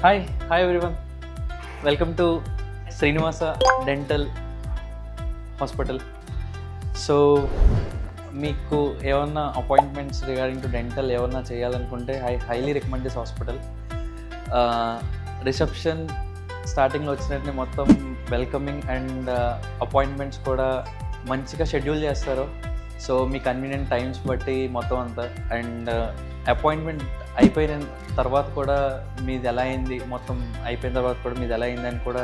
Hi everyone. Welcome to Srinivasa dental hospital. So మీకు ఏమన్నా appointments regarding to dental ఏమన్నా చేయాలనుకుంటే I highly recommend this hospital. Reception స్టార్టింగ్లో వచ్చినట్టు మొత్తం వెల్కమింగ్ అండ్ అపాయింట్మెంట్స్ కూడా మంచిగా షెడ్యూల్ చేస్తారు. సో మీ కన్వీనియంట్ టైమ్స్ బట్టి మొత్తం అంతా అండ్ అపాయింట్మెంట్ అయిపోయిన తర్వాత కూడా మీది ఎలా అయింది, మొత్తం అయిపోయిన తర్వాత కూడా మీది ఎలా అయిందని కూడా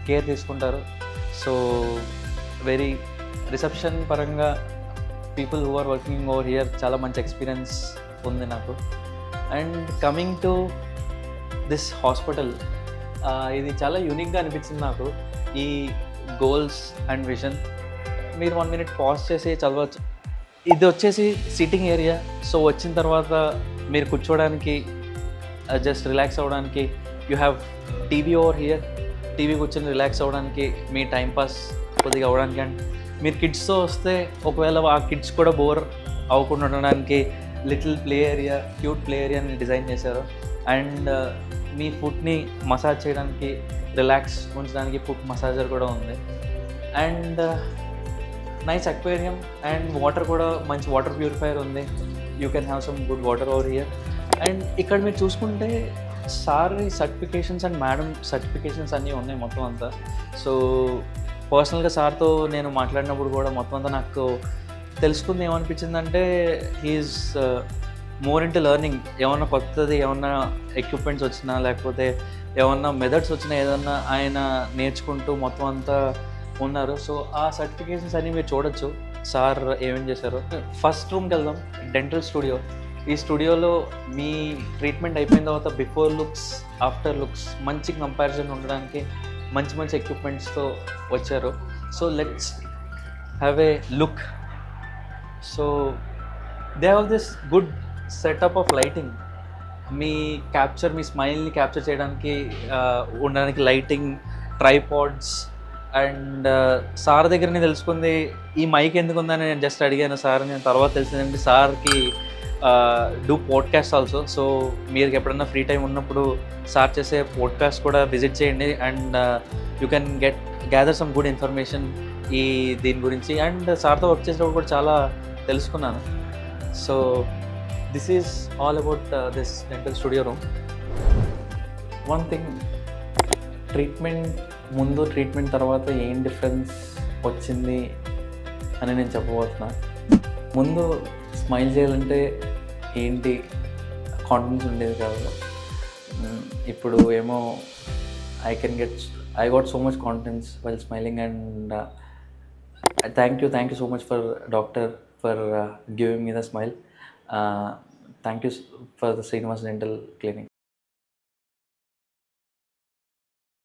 కేర్ తీసుకుంటారు. సో వెరీ రిసెప్షన్ పరంగా people who are working over here చాలా మంచి ఎక్స్పీరియన్స్ ఉంది నాకు. And coming to this hospital, ఇది చాలా యూనిక్గా అనిపించింది నాకు. ఈ గోల్స్ అండ్ విజన్ మీరు 1 minute పాజ్ చేసి చదవచ్చు. ఇది వచ్చేసి సిట్టింగ్ ఏరియా. సో వచ్చిన తర్వాత మీరు కూర్చోవడానికి, జస్ట్ రిలాక్స్ అవ్వడానికి you have TV over here. TV కూర్చొని రిలాక్స్ అవ్వడానికి, మీ టైంపాస్ కొద్దిగా అవ్వడానికి. అండ్ మీరు కిడ్స్తో వస్తే ఒకవేళ ఆ కిడ్స్ కూడా బోర్ అవ్వకుండా ఉండడానికి little play area, cute play ఏరియాని డిజైన్ చేశారు. అండ్ మీ ఫుట్ని మసాజ్ చేయడానికి, రిలాక్స్ ఉంచడానికి ఫుట్ మసాజర్ కూడా ఉంది. And nice aquarium and water కూడా మంచి వాటర్ ప్యూరిఫైయర్ ఉంది. You can have some good water over here. And ఇక్కడ మీరు చూసుకుంటే sir certifications and madam certifications అన్నీ ఉన్నాయి మొత్తం అంతా. సో పర్సనల్గా సార్తో నేను మాట్లాడినప్పుడు కూడా మొత్తం అంతా నాకు తెలుసుకుంది ఏమనిపించిందంటే హీఈస్ మోర్ ఇంటూ లెర్నింగ్. ఏమన్నా కొత్తది ఏమన్నా ఎక్విప్మెంట్స్ వచ్చినా లేకపోతే ఏమన్నా మెథడ్స్ వచ్చినా ఏదన్నా ఆయన నేర్చుకుంటూ మొత్తం అంతా ఉన్నారు. సో ఆ సర్టిఫికేషన్స్ అన్నీ మీరు చూడొచ్చు సార్ ఏమేం చేశారు. ఫస్ట్ రూమ్కి వెళ్దాం, డెంటల్ స్టూడియో. ఈ స్టూడియోలో మీ ట్రీట్మెంట్ అయిపోయిన తర్వాత బిఫోర్ లుక్స్, ఆఫ్టర్ లుక్స్ మంచి కంపారిజన్ ఉండడానికి మంచి మంచి ఎక్విప్మెంట్స్తో వచ్చారు. So let's have a look. So they have this good setup of lighting. మీ స్మైల్ని క్యాప్చర్ చేయడానికి ఉండడానికి లైటింగ్, ట్రైపాడ్స్. అండ్ సార్ దగ్గర నేను తెలుసుకుంది ఈ మైక్ ఎందుకు ఉందని నేను జస్ట్ అడిగాను సార్. నేను తర్వాత తెలిసిందంటే సార్కి డూ పోడ్కాస్ట్ ఆల్సో. సో మీరు ఎప్పుడన్నా ఫ్రీ టైం ఉన్నప్పుడు సార్ చేసే పోడ్కాస్ట్ కూడా విజిట్ చేయండి. And you can gather some good information దీని గురించి. అండ్ సార్తో వర్క్ చేసినప్పుడు కూడా చాలా తెలుసుకున్నాను. So this is all about this dental studio room. One thing, treatment ముందు ట్రీట్మెంట్ తర్వాత ఏం డిఫరెన్స్ వచ్చింది అని నేను చెప్పబోతున్నా. ముందు స్మైల్ చేయాలంటే ఏంటి కాన్ఫిడెన్స్ ఉండేది కాదు. ఇప్పుడు ఏమో I got so much confidence while smiling. And thank you so much for doctor for giving me the smile. Thank you for the Srinivas dental clinic.